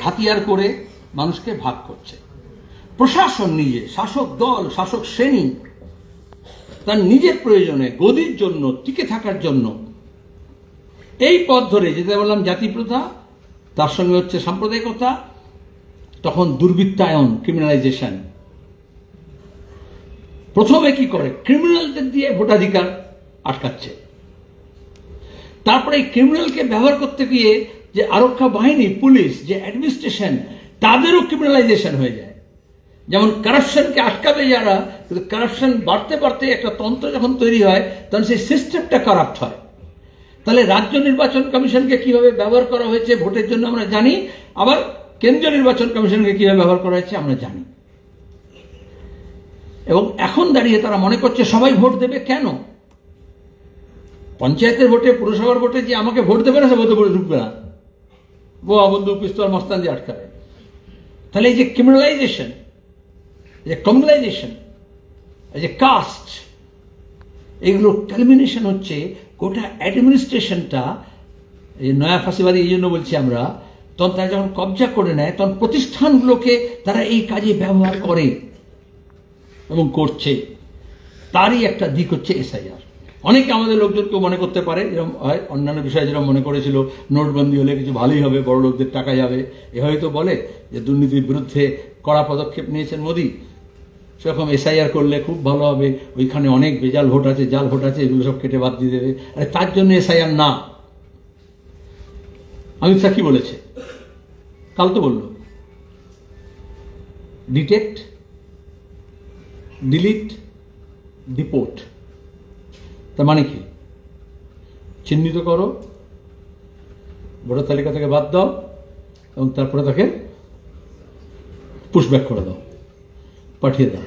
হাতিয়ার করে মানুষকে ভাগ করছে। প্রশাসন নিজে, শাসক দল, শাসক শ্রেণী তার নিজের প্রয়োজনে, গদির জন্য, টিকে থাকার জন্য এই পথ ধরে যেটা বললাম জাতি প্রথা, তার সঙ্গে হচ্ছে সাম্প্রদায়িকতা, তখন দুর্বৃত্তায়ন, ক্রিমিনালাইজেশন। প্রথমে কি করে? ক্রিমিনালদের দিয়ে ভোটাধিকার আটকাচ্ছে। তারপরে এই ক্রিমিনালকে ব্যবহার করতে গিয়ে যে আরক্ষা বাহিনী, পুলিশ, যে অ্যাডমিনিস্ট্রেশন, তাদেরও ক্রিমিনালাইজেশন হয়ে যায়। যেমন কারাপশনকে আটকাবে যারা, কিন্তু কারাপশন বাড়তে বাড়তে একটা তন্ত্র যখন তৈরি হয় তখন সেই সিস্টেমটা কারাপ্ট হয়। তাহলে রাজ্য নির্বাচন কমিশনকে কিভাবে ব্যবহার করা হয়েছে ভোটের জন্য আমরা জানি, আবার কেন্দ্রীয় নির্বাচন কমিশনকে কিভাবে ব্যবহার করা হয়েছে আমরা জানি। এবং এখন দাঁড়িয়ে তারা মনে করছে সবাই ভোট দেবে। কেন? পঞ্চায়েতের ভোটে, পুরসভার ভোটে যে আমাকে ভোট দেবে না, সে ভোটে ভোটে ঢুকবে না, বোয়া বন্দুক পিস্তল মস্তান দিয়ে আটকাবে। তাহলে এই যে ক্রিমিনালাইজেশন, যে কমিউনালাইজেশন, এই যে কাস্ট, এগুলো কালমিনেশন হচ্ছে গোটা অ্যাডমিনিস্ট্রেশনটা। এই নয়া ফাঁসিবাদী এই জন্য বলছি আমরা, তখন তারা যখন কবজা করে নেয় তখন প্রতিষ্ঠানগুলোকে তারা এই কাজে ব্যবহার করে এবং করছে। তারই একটা দিক হচ্ছে এসআইআর। অনেকে আমাদের লোকজনকে মনে করতে পারে যেরকম হয় অন্যান্য বিষয়ে যেরকম মনে করেছিল নোটবন্দি হলে কিছু ভালোই হবে, বড় লোকদের টাকা যাবে, এভাবে তো বলে যে দুর্নীতির বিরুদ্ধে কড়া পদক্ষেপ নিয়েছেন মোদী, সেরকম এসআইআর করলে খুব ভালো হবে, ওইখানে অনেক বেজাল ভোট আছে, জাল ভোট আছে, এগুলো সব কেটে বাদ দিয়ে দেবে। আরে তার জন্য এসআইআর না। অমিত শাহ কি বলেছে? কাল তো বলল ডিটেক্ট, ডিলিট, ডিপোর্ট। তার মানে কি? চিহ্নিত করো, ভোটার তালিকা থেকে বাদ দাও এবং তারপরে তাকে পুশব্যাক করে দাও, পাঠিয়ে দাও।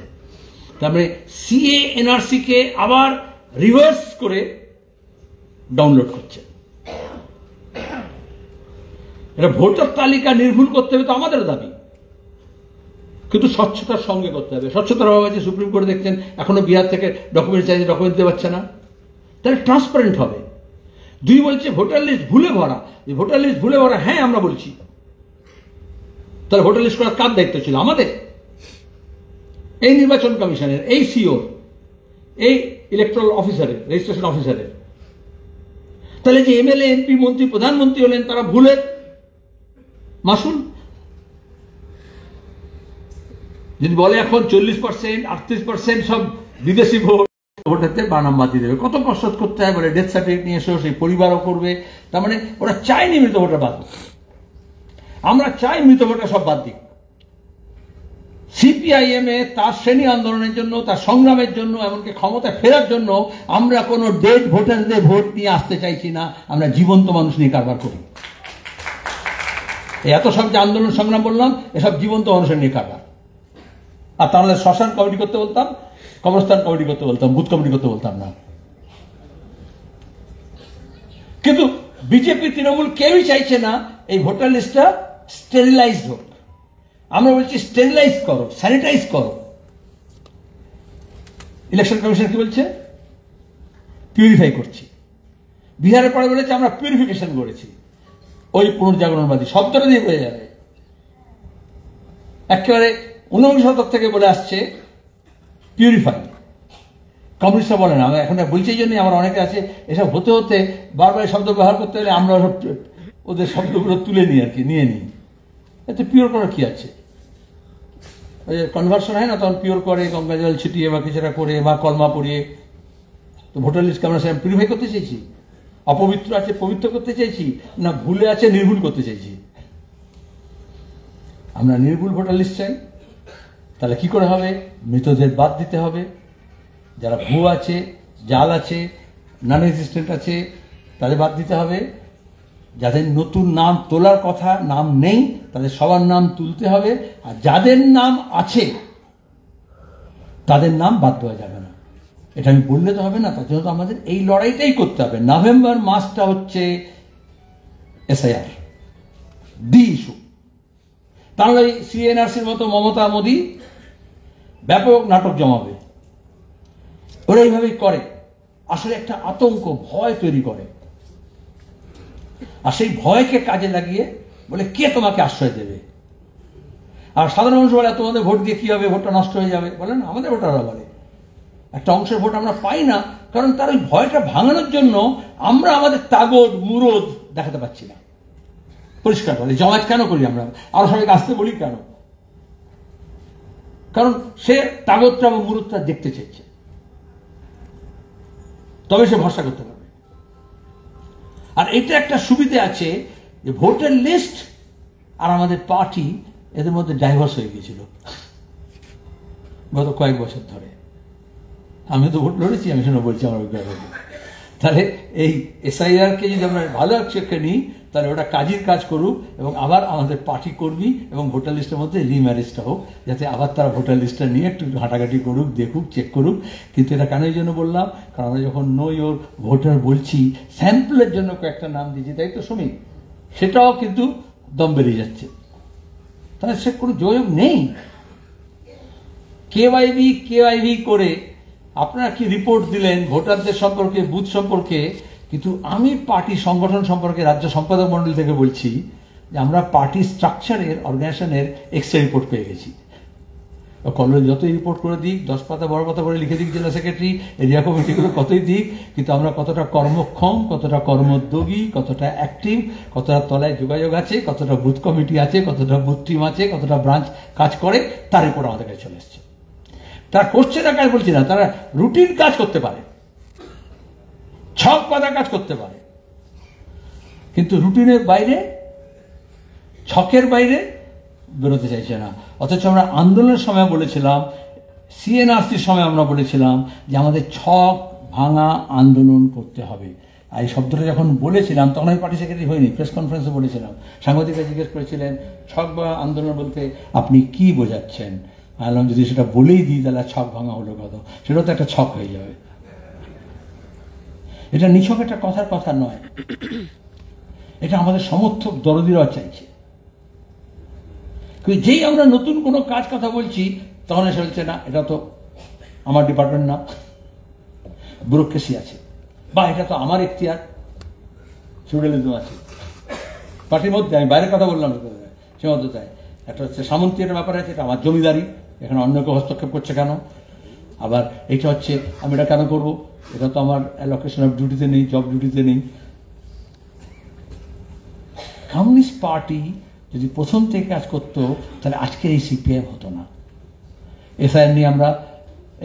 তার মানে সিএ এনআরসি কে আবার রিভার্স করে ডাউনলোড করছে। এটা ভোটার তালিকা নির্ভুল করতে হবে তো আমাদের দাবি, কিন্তু স্বচ্ছতার সঙ্গে করতে হবে। স্বচ্ছতার অভাব আছে, সুপ্রিম কোর্ট দেখছেন এখনো বিহার থেকে ডকুমেন্ট চাইছে, ডকুমেন্ট দিতে পারছে না। তাহলে ট্রান্সপারেন্ট হবে। দুই বলছে ভোটার লিস্ট ভুলে ভরা, ভোটার লিস্ট ভুলে ভরা, হ্যাঁ আমরা বলছি। তাহলে ভোটার লিস্ট করার কার দায়িত্ব ছিল? আমাদের, এই নির্বাচন কমিশনের, এই সিও, এই ইলেকট্রাল অফিসারের, রেজিস্ট্রেশন অফিসারের। তাহলে যে এমএলএ, এমপি, মন্ত্রী, প্রধানমন্ত্রী হলেন, তারা ভুলের মাসুল যদি বলে এখন 40%, 38% সব বিদেশি ভোট, ভোটারতে বানাম বাদ দিয়ে দেবে। কত কষ্ট করতে হয়, বলে ডেথ সার্টিফিকেট নিয়ে এসো, সেই পরিবারও করবে। তার মানে ওরা চায়নি মৃত ভোটার বাদ। আমরা চাই মৃত ভোটার সব বাদ দিক। সিপিআইএম এ তার শ্রেণী আন্দোলনের জন্য, তার সংগ্রামের জন্য, এমনকি ক্ষমতায় ফেরার জন্য আমরা কোনো ডেড ভোটারদের ভোট নিয়ে আসতে চাইছি না। আমরা জীবন্ত মানুষ নিয়ে কারবার করি। এত সব যে আন্দোলন সংগ্রাম বললাম, এসব জীবন্ত মানুষের নিয়ে কারবার। আর তাহলে শ্মশান কমিটি করতে বলতাম, কবরস্থান কমিটি করতে বলতাম, বুথ কমিটি করতে বলতাম না। কিন্তু বিজেপি, তৃণমূল কেউই চাইছে না এই ভোটার লিস্টটা স্টেরিলাইজ হোক। আমরা বলছি স্টেরিলাইজ করো, স্যানিটাইজ করো। ইলেকশন কমিশন কি বলছে? পিউরিফাই করছি। বিহারের পরে বলেছে আমরা পিউরিফিকেশন করেছি। ওই পুনর্জাগরণবাদী শব্দটা দিয়ে বোঝা যাবে। একেবারে 19 শতক থেকে বলে আসছে পিউরিফাই। কমিউনিস্টরা বলে না, এখন বলছে এই জন্যই আমার অনেকে আছে এসব হতে হতে বারবার শব্দ ব্যবহার করতে হলে আমরা সব ওদের শব্দগুলো তুলে নিই, আর কি নিয়ে নিই। এতে পিওর করার কি আছে? ওই কনভার্সন হয় না, তখন পিওর করে, গঙ্গা জল ছিটিয়ে বা কিছুটা করে বা কলমা পড়িয়ে। তো ভোটার লিস্টকে আমরা সেরকম পিউরিফাই করতে চাইছি? অপবিত্র আছে পবিত্র করতে চাইছি, না ভুলে আছে নির্ভুল করতে চাইছি? আমরা নির্ভুল ভোটার লিস্ট চাই। তাহলে কি করে হবে? মৃতদের বাদ দিতে হবে। যারা ভুয়ো আছে, জাল আছে, নন এক্সিস্টেন্ট আছে, তাদের বাদ দিতে হবে। যাদের নতুন নাম তোলার কথা, নাম নেই, তাদের সবার নাম তুলতে হবে। আর যাদের নাম আছে তাদের নাম বাদ দেওয়া যাবে না। এটা আমি বললে তো হবে না, তার জন্য তো আমাদের এই লড়াইটাই করতে হবে। নভেম্বর মাসটা হচ্ছে এসআইআর দি ইস্যু। তাহলে সিএনআরসির মতো মমতা মোদী ব্যাপক নাটক জমাবে। ওরা এইভাবেই করে, আসলে একটা আতঙ্ক, ভয় তৈরি করে। আর সেই ভয়কে কাজে লাগিয়ে বলে কে তোমাকে আশ্রয় দেবে? আর সাধারণ মানুষ বলে তোমাদের ভোট দিয়ে কি হবে, ভোটটা নষ্ট হয়ে যাবে। বলেন আমাদের ভোটাররা বলে একটা অংশের ভোট আমরা পাই না, কারণ তার ওই ভয়টা ভাঙানোর জন্য আমরা আমাদের তাগদ মুরদ দেখাতে পারছি না। পরিষ্কার বলে জমায়েত কেন করি আমরা, আরো সবাইকে আসতে বলি কেন? কারণ সে তাগদটা এবং মুরদটা দেখতে চাইছে, তবে সে ভরসা করতে পারবে। আর এটা একটা সুবিধে আছে যে ভোটার লিস্ট আর আমাদের পার্টি এদের মধ্যে ডাইভার্স হয়ে গিয়েছিল গত কয়েক বছর ধরে। আমি তো ভোট লড়েছি, আমি শুনে বলছি আমার অভিজ্ঞতা। তাহলে এই SIR কে যদি আমরা ভালো চোখে নিই, তাহলে ওটা কাজের কাজ করুক এবং আবার আমাদের পার্টি কর্মী এবং ভোটার লিস্টের মধ্যে রিম্যারেজটা হোক, যাতে আবার তারা ভোটার লিস্টটা নিয়ে একটু ঘাটাঘাটি করুক, দেখুক, চেক করুক। কিন্তু এটা কেন এই জন্য বললাম, কারণ আমরা যখন নো ইওর ভোটার বলছি, স্যাম্পলের জন্য কয়েকটা নাম দিয়েছি, তাই তো শ্রমিক, সেটাও কিন্তু দম বেরিয়ে যাচ্ছে। তাহলে সে কোনো যোগাযোগ নেই। KYB করে আপনারা কি রিপোর্ট দিলেন ভোটারদের সম্পর্কে, বুথ সম্পর্কে, কিন্তু আমি পার্টি সংগঠন সম্পর্কে রাজ্য সম্পাদক মন্ডল থেকে বলছি যে আমরা পার্টি স্ট্রাকচারের, অর্গানাইজেশনের এক্সট্রা রিপোর্ট পেয়ে গেছি। কলেজ যতই রিপোর্ট করে দিক, 10 পাতা বড় পাতা করে লিখে দিক জেলা সেক্রেটারি, এরিয়া কমিটিগুলো কতই দিক, কিন্তু আমরা কতটা কর্মক্ষম, কতটা কর্মোদ্যোগী, কতটা অ্যাক্টিভ, কতটা তলায় যোগাযোগ আছে, কতটা বুথ কমিটি আছে, কতটা বুথ টিম আছে, কতটা ব্রাঞ্চ কাজ করে, তার রিপোর্ট আমাদের কাছে চলে এসছে। তারা করছে না কাজ বলছি না, তারা রুটিন কাজ করতে পারে, ছক পাতা কাজ করতে পারে, কিন্তু রুটিনের বাইরে, ছকের বাইরে বেরোতে চাইছে না। অথচ আমরা আন্দোলনের সময় বলেছিলাম, CNRCর সময় আমরা বলেছিলাম যে আমাদের ছক ভাঙা আন্দোলন করতে হবে। আর এই শব্দটা যখন বলেছিলাম তখন আমি পার্টি সেক্রেটারি হইনি, প্রেস কনফারেন্সে বলেছিলাম। সাংবাদিকরা জিজ্ঞেস করেছিলেন ছক ভাঙা আন্দোলন বলতে আপনি কি বোঝাচ্ছেন? বললাম যদি সেটা বলেই দিই তাহলে ছক ভাঙা হলো কত, সেটাও তো একটা ছক হয়ে যাবে। এটা নিছক একটা কথার কথা নয়, এটা আমাদের সমর্থক দরদিরাও চাইছে। কিন্তু যেই আমরা নতুন কোনো কাজ কথা বলছি তখন এসে বলছে না এটা তো আমার ডিপার্টমেন্ট না, ব্যুরোক্রেসি আছে, বা এটা তো আমার এখতিয়ার, ফিউডালিজম আছে পার্টির মধ্যে। আমি বাইরের কথা বললাম সীমাবদ্ধতায়, একটা হচ্ছে সামন্তি একটা ব্যাপার আছে, এটা আমার জমিদারি, এখানে অন্য কেউ হস্তক্ষেপ করছে কেন? আবার এটা হচ্ছে আমি এটা কেন করবো, এটা তো আমার অ্যালোকেশন অফ ডিউটিতে নেই, জব ডিউটিতে নেই। কমিউনিস্ট পার্টি যদি প্রথম থেকে কাজ করতো তাহলে আজকের এই CPIM হতো না। SIR নিয়ে আমরা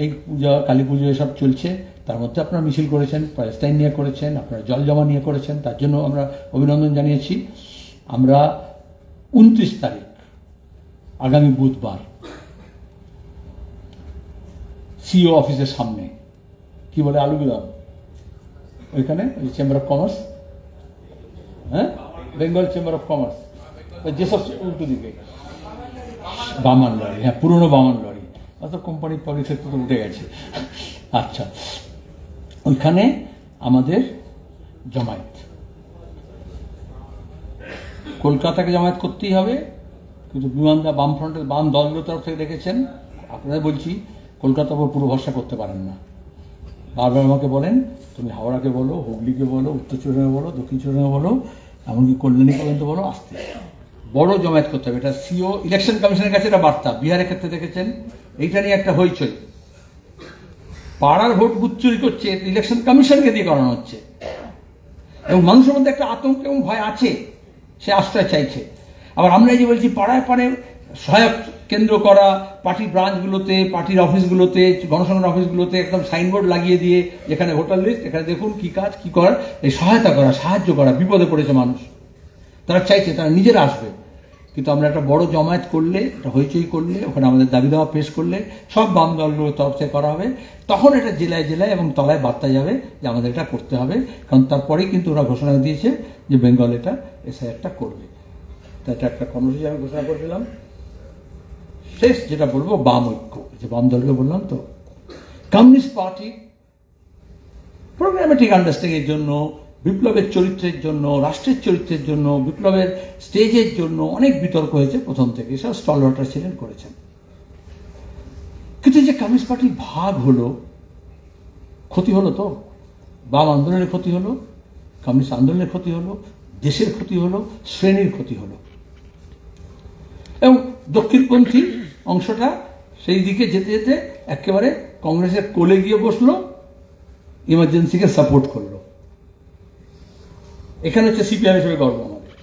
এই পূজা, কালী পুজো এসব চলছে, তার মধ্যে আপনারা মিছিল করেছেন, প্যালেস্টাইন নিয়ে করেছেন, আপনারা জল জমা নিয়ে করেছেন, তার জন্য আমরা অভিনন্দন জানিয়েছি। আমরা 29 তারিখ আগামী বুধবার CO অফিসের সামনে, কি বলে আলুগুলাম, ওইখানে ওই চেম্বার অফ কমার্স, হ্যাঁ, বেঙ্গল চেম্বার অফ কমার্স, যেসব উল্টো দিকে বামান লরি, হ্যাঁ পুরনো বামান লরি, অত কোম্পানির পাবলিক সেক্টর তো উঠে গেছে। আচ্ছা, ওইখানে আমাদের জমায়েত, কলকাতাকে জমায়েত করতেই হবে, কিন্তু বিমানদা বামফ্রন্টের বাম দলগুলোর তরফ থেকে দেখেছেন, আপনাদের বলছি কলকাতার উপর পুরো ভরসা করতে পারেন না। বারবার আমাকে বলেন তুমি হাওড়াকে বলো, হুগলিকে বলো, উত্তর চব্বিশ বলো, দক্ষিণ চব্বিশ বলো, এমনকি কল্যাণী পর্যন্ত বলো, আসতে বড় জমায়েত করতে হবে। এটা CO ইলেকশন কমিশনের কাছে এটা বার্তা। বিহারের ক্ষেত্রে দেখেছেন এইটা নিয়ে একটা হইচই, পাড়ার ভোট বুথ চুরি করছে, ইলেকশন কমিশনকে দিয়ে করানো হচ্ছে, এবং মানুষের মধ্যে একটা আতঙ্ক এবং ভয় আছে, সে আশ্রয় চাইছে। আবার আমরা এই যে বলছি পাড়ায় পাড়ায় সহায়ক কেন্দ্র করা, পার্টির ব্রাঞ্চগুলোতে, পার্টির অফিসগুলোতে, গণসংগঠন অফিসগুলোতে একদম সাইনবোর্ড লাগিয়ে দিয়ে যেখানে ভোটার লিস্ট, এখানে দেখুন কি কাজ কি করার, এই সহায়তা করা, সাহায্য করা। বিপদে পড়েছে মানুষ, তারা চাইছে, তারা নিজেরা আসবে। কিন্তু আমরা একটা বড় জমায়েত করলে, একটা হইচই করলে, ওখানে আমাদের দাবি দাওয়া পেশ করলে, সব বাম দলগুলোর তরফ থেকে করা হবে, তখন এটা জেলায় জেলায় এবং তলায় বার্তা যাবে যে আমাদের এটা করতে হবে। কারণ তারপরেই কিন্তু ওরা ঘোষণা দিয়েছে যে বেঙ্গল এটা SIRটা করবে। তা এটা একটা কর্মসূচি আমি ঘোষণা করেছিলাম। শেষ যেটা বলবো, বাম ঐক্য, যে বাম দলকে বললাম তো, কমিউনিস্ট পার্টি প্রোগ্রামেটিক আন্ডারস্ট্যান্ডিং এর জন্য, বিপ্লবের চরিত্রের জন্য, রাষ্ট্রের চরিত্রের জন্য, বিপ্লবের স্টেজের জন্য অনেক বিতর্ক হয়েছে প্রথম থেকে, সব স্টলওয়ার্টার ছিলেন, করেছেন। কিন্তু যে কমিউনিস্ট পার্টির ভাগ হলো, ক্ষতি হলো তো, বাম আন্দোলনের ক্ষতি হলো, কমিউনিস্ট আন্দোলনের ক্ষতি হলো, দেশের ক্ষতি হলো, শ্রেণীর ক্ষতি হলো। দক্ষিণপন্থী অংশটা সেই দিকে যেতে যেতে একেবারে কংগ্রেসের কোলে গিয়ে বসলো, ইমার্জেন্সিকে সাপোর্ট করলো। এখানে হচ্ছে সিপিআই হিসেবে গর্ব আমাদের।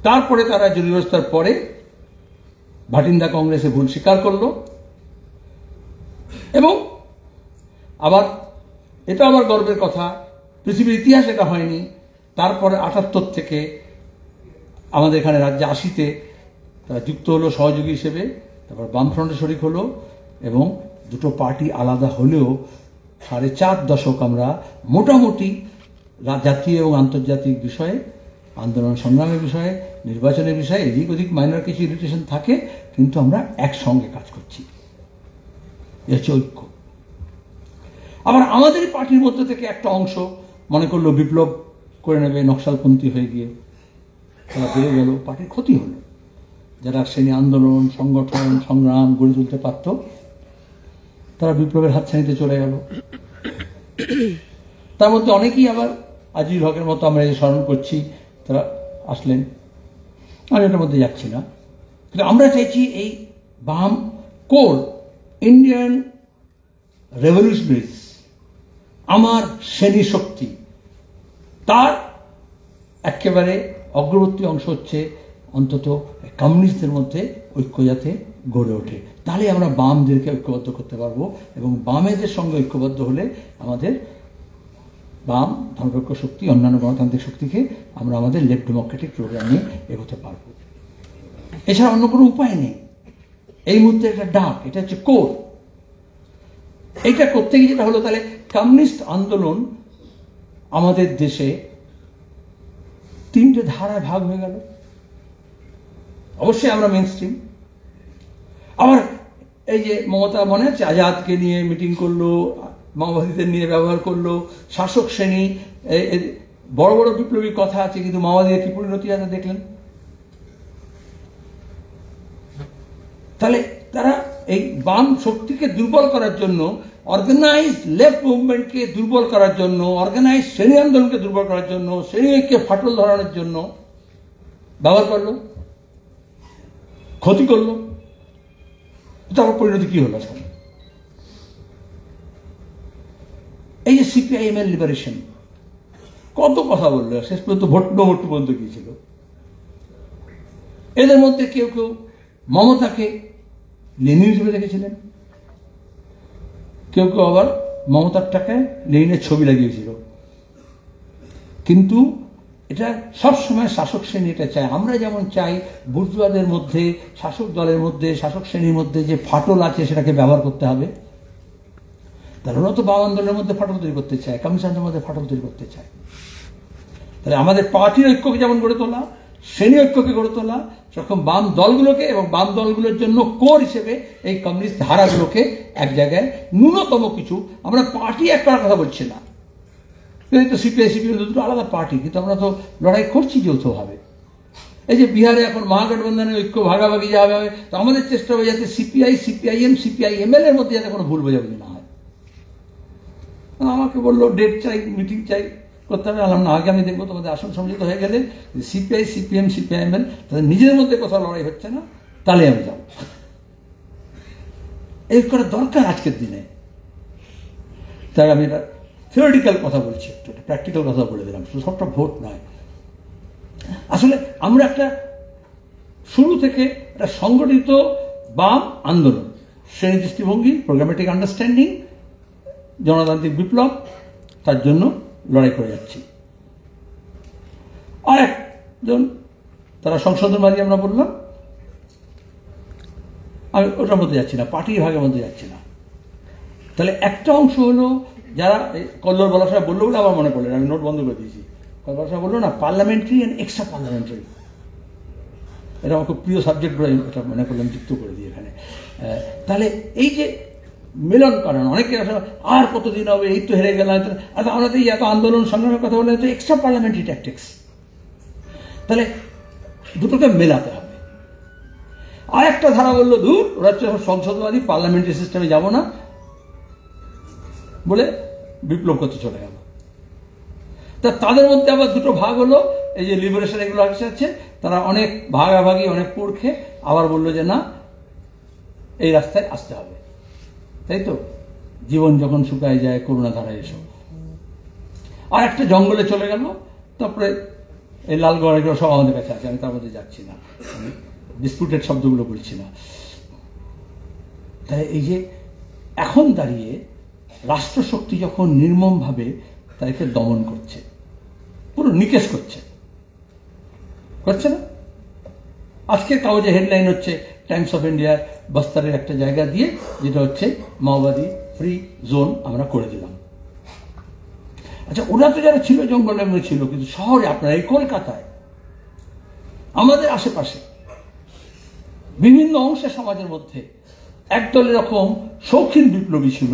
তারপরে তারা জরুরি ব্যবস্থার পরে ভাটিন্দা কংগ্রেসে ভুল স্বীকার করলো এবং আবার এটা আমার গর্বের কথা, পৃথিবীর ইতিহাস এটা হয়নি। তারপরে 78 থেকে আমাদের এখানে রাজ্যে 80-তে তারা যুক্ত হলো সহযোগী হিসেবে, তারপর বামফ্রন্টে শরিক হলো এবং দুটো পার্টি আলাদা হলেও 4.5 দশক আমরা মোটামুটি জাতীয় এবং আন্তর্জাতিক বিষয়ে, আন্দোলন সংগ্রামের বিষয়ে, নির্বাচনের বিষয়ে এদিক ওদিক মাইনর কিছু ইরিটেশন থাকে, কিন্তু আমরা একসঙ্গে কাজ করছি। এ হচ্ছে ঐক্য। আবার আমাদের পার্টির মধ্যে থেকে একটা অংশ মনে করলো বিপ্লব করে নেবে, নকশালপন্থী হয়ে গিয়ে তারা বেড়ে গেল, পার্টির ক্ষতি হলো। যারা শ্রেণী আন্দোলন, সংগঠন, সংগ্রাম গড়ে তুলতে পারত তারা বিপ্লবের হাতছানিতে চলে গেল। তার মধ্যে অনেকেই আবার আজিজুল হকের মতো আমরা যে স্মরণ করছি তারা আসলেন, আমি এটার মধ্যে যাচ্ছি না। কিন্তু আমরা চাইছি এই বাম কোর ইন্ডিয়ান রেভলিউশনারিজ, আমার শ্রেণী শক্তি, তার একেবারে অগ্রবর্তী অংশ হচ্ছে অন্তত কমিউনিস্টদের মধ্যে ঐক্য যাতে গড়ে ওঠে। তাহলে আমরা বামদেরকে ঐক্যবদ্ধ করতে পারবো এবং বামেদের সঙ্গে ঐক্যবদ্ধ হলে আমাদের বাম ধর্মনিরপেক্ষ শক্তি, অন্যান্য গণতান্ত্রিক শক্তিকে আমরা আমাদের লেফট ডেমোক্রেটিক প্রোগ্রাম নিয়ে এগোতে পারবো। এছাড়া অন্য কোনো উপায় নেই। এই মুহূর্তে একটা ডাক, এটা হচ্ছে কোর। এইটা করতে গিয়ে যেটা হলো, তাহলে কমিউনিস্ট আন্দোলন আমাদের দেশে 3টে ধারায় ভাগ হয়ে গেল। অবশ্যই আমরা মেইন স্ট্রিম। আবার এই যে মমতা মনে আছে আজাদকে নিয়ে মিটিং করলো, মাওবাদীদের নিয়ে ব্যবহার করলো, শাসক শ্রেণী, বড় বড় বিপ্লবী কথা আছে, কিন্তু মাওবাদীদের কি পরিণতি আছে দেখলেন। তাহলে তারা এই বাম শক্তিকে দুর্বল করার জন্য, অর্গানাইজ লেফট মুভমেন্টকে দুর্বল করার জন্য, অর্গানাইজ শ্রেণী আন্দোলনকে দুর্বল করার জন্য, শ্রেণী ঐক্যে ফাটল ধরানোর জন্য ব্যবহার করলো, ক্ষতি করলো। তারপর পরিণতি কি হলো? এই যে সিপিআইএম এর লিবারেশন, কত কথা বললো, শেষ পর্যন্ত ভোট পর্যন্ত গিয়েছিল। এদের মধ্যে কেউ কেউ মমতাকে লেনিন হিসেবে দেখেছিলেন, কেউ কেউ আবার মমতার টাকায় লেনিনের ছবি লাগিয়েছিল। কিন্তু এটা সবসময় শাসক শ্রেণী এটা চায়। আমরা যেমন চাই বুর্জোয়াদের মধ্যে, শাসক দলের মধ্যে, শাসক শ্রেণীর মধ্যে যে ফাটল আছে সেটাকে ব্যবহার করতে হবে। তারা তো বাম আন্দোলনের মধ্যে ফাটল তৈরি করতে চায়, কমিশনের মধ্যে ফাটল তৈরি করতে চায়। তাহলে আমাদের পার্টির ঐক্যকে যেমন গড়ে তোলা, শ্রেণী ঐক্যকে গড়ে তোলা, সেরকম বাম দলগুলোকে এবং বাম দলগুলোর জন্য কোর হিসেবে এই কমিউনিস্ট ধারাগুলোকে এক জায়গায় ন্যূনতম কিছু, আমরা পার্টি এক করার কথা বলছি না, তো সিপিআই সিপিএম দুটো আলাদা পার্টি, কিন্তু আমরা তো লড়াই করছি যৌথভাবে। এই যে বিহারে এখন মহাগঠবন্ধনের ঐক্য ভাগাভাগি যা হবে, তো আমাদের চেষ্টা হবে যাতে সিপিআই, সিপিআইএম, সিপিআইএমএল এর মধ্যে যাতে কোনো ভুল বোঝাবুঝি না হয়। আমাকে বললো ডেট চাই, মিটিং চাই, করতে হবে। আলাম না, আগে আমি দেখবো তোমাদের আসন সমঝোত হয়ে গেলে সিপিআই, সিপিএম, সিপিআইএমএল তাদের নিজের মধ্যে কোথাও লড়াই হচ্ছে না, তাহলে আমি যাবো। এই করা দরকার আজকের দিনে। তাই আমি এটা থিওরিটিক্যাল কথা বলছি, একটু প্র্যাকটিক্যাল কথা বলে দিলাম, সবটা ভোট নয়। আসলে আমরা একটা শুরু থেকে একটা সংগঠিত বাম আন্দোলন, শ্রেণী দৃষ্টিভঙ্গি, প্রোগ্রামেটিক আন্ডারস্ট্যান্ডিং, জনতান্ত্রিক বিপ্লব, তার জন্য লড়াই করে যাচ্ছি। আর একজন তারা সংশোধনবাদী আমরা বললাম, আমি ওটার মধ্যে যাচ্ছি না, পার্টির ভাগের মধ্যে যাচ্ছি না। তাহলে একটা অংশ হলো যারা কল্লোর বলা সাহেব বললো বলে আবার মনে করলেন, আমি নোট বন্ধ করে দিয়েছি। কল্লোর সাহেব বললো না পার্লামেন্টারি অ্যান্ড এক্সট্রা পার্লামেন্টারি, এটা আমার খুব প্রিয় সাবজেক্ট বলে এটা মনে করলাম যুক্ত করে দিই এখানে। তাহলে এই যে মিলন করানো, অনেকে আর কতদিন হবে, এই তো হেরে গেলাম, আমরা তো এত আন্দোলন সংগ্রামের কথা বলে তো এক্সট্রা পার্লামেন্টারি ট্যাকটিক্স। তাহলে দুটোকে মেলাতে হবে। আর একটা ধারা বললো দূর, ওরা হচ্ছে সংসদবাদী, পার্লামেন্টারি সিস্টেমে যাব না বলে বিপ্লব করতে চলে গেল। তা তাদের মধ্যে আবার দুটো ভাগ হলো, এই যে লিবারেশন এগুলো আছে তারা অনেক ভাগাভাগি অনেক পোড় খেয়ে আবার বললো যে না এই রাস্তায় আসতে হবে, তাই তো? জীবন যখন শুকায় যায় করুণা ধারায় এসব। আর একটা জঙ্গলে চলে গেল, তারপরে এই লালগড় এগুলো সব আমাদের কাছে আছে, আমি তার মধ্যে যাচ্ছি না, আমি ডিসপুটেড শব্দগুলো বলছি না। তাই এই যে এখন দাঁড়িয়ে রাষ্ট্রশক্তি যখন নির্মমভাবে তাদেরকে দমন করছে, পুরো নিকেশ করছে না? আজকের কাগজে হেডলাইন হচ্ছে টাইমস অফ ইন্ডিয়ার বস্তারের একটা জায়গা দিয়ে, যেটা হচ্ছে মাওবাদী ফ্রি জোন আমরা করে দিলাম। আচ্ছা, ওরা তো যারা ছিল জঙ্গলের মধ্যে ছিল, কিন্তু শহরে আপনার এই কলকাতায় আমাদের আশেপাশে বিভিন্ন অংশে সমাজের মধ্যে একদল এরকম শৌখিন বিপ্লবী ছিল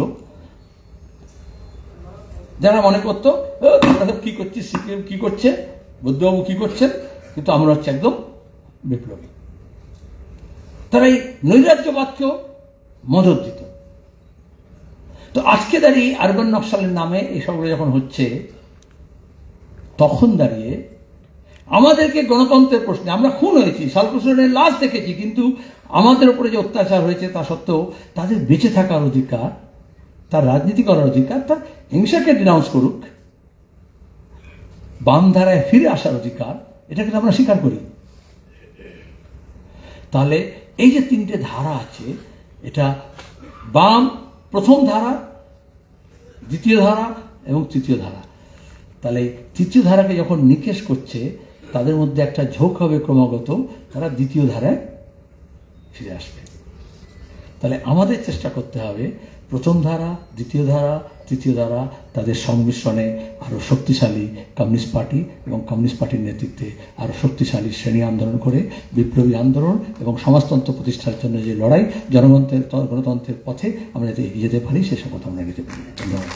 যারা মনে করতো কি করছি, সিপিএম কি করছে, বুদ্ধবাবু কি করছেন, কিন্তু আমরা হচ্ছে একদম বিপ্লবী। তারা এই নৈরাজ্যবাদকেও মদত দিত। তো আজকে দাঁড়িয়ে আরবান নকশালের নামে এসবগুলো যখন হচ্ছে, তখন দাঁড়িয়ে আমাদেরকে গণতন্ত্রের প্রশ্নে, আমরা খুন হয়েছি, সালকুসনের লাশ দেখেছি, কিন্তু আমাদের উপরে যে অত্যাচার হয়েছে তা সত্ত্বেও তাদের বেঁচে থাকার অধিকার, তার রাজনীতি করার অধিকার, তার হিংসাকে ডিনাউন্স করুক, বাম ধারায় ফিরে আসার অধিকার, এটা কিন্তু আমরা স্বীকার করি। তাহলে এই যে তিনটে ধারা আছে, এটা বাম প্রথম ধারা, দ্বিতীয় ধারা এবং তৃতীয় ধারা। তাহলে তৃতীয় ধারাকে যখন নিকেশ করছে, তাদের মধ্যে একটা ঝোঁক হবে ক্রমাগত, তারা দ্বিতীয় ধারায় ফিরে আসবে। তাহলে আমাদের চেষ্টা করতে হবে প্রথম ধারা, দ্বিতীয় ধারা, তৃতীয় ধারা, তাদের সংমিশ্রণে আরো শক্তিশালী কমিউনিস্ট পার্টি এবং কমিউনিস্ট পার্টির নেতৃত্বে আরো শক্তিশালী শ্রেণী আন্দোলন করে বিপ্লবী আন্দোলন এবং সমাজতন্ত্র প্রতিষ্ঠার জন্য যে লড়াই, গণতন্ত্রের পথে আমরা যাতে এগিয়ে যেতে পারি, সেসব কথা আমরা এগিয়ে যেতে পারি। ধন্যবাদ।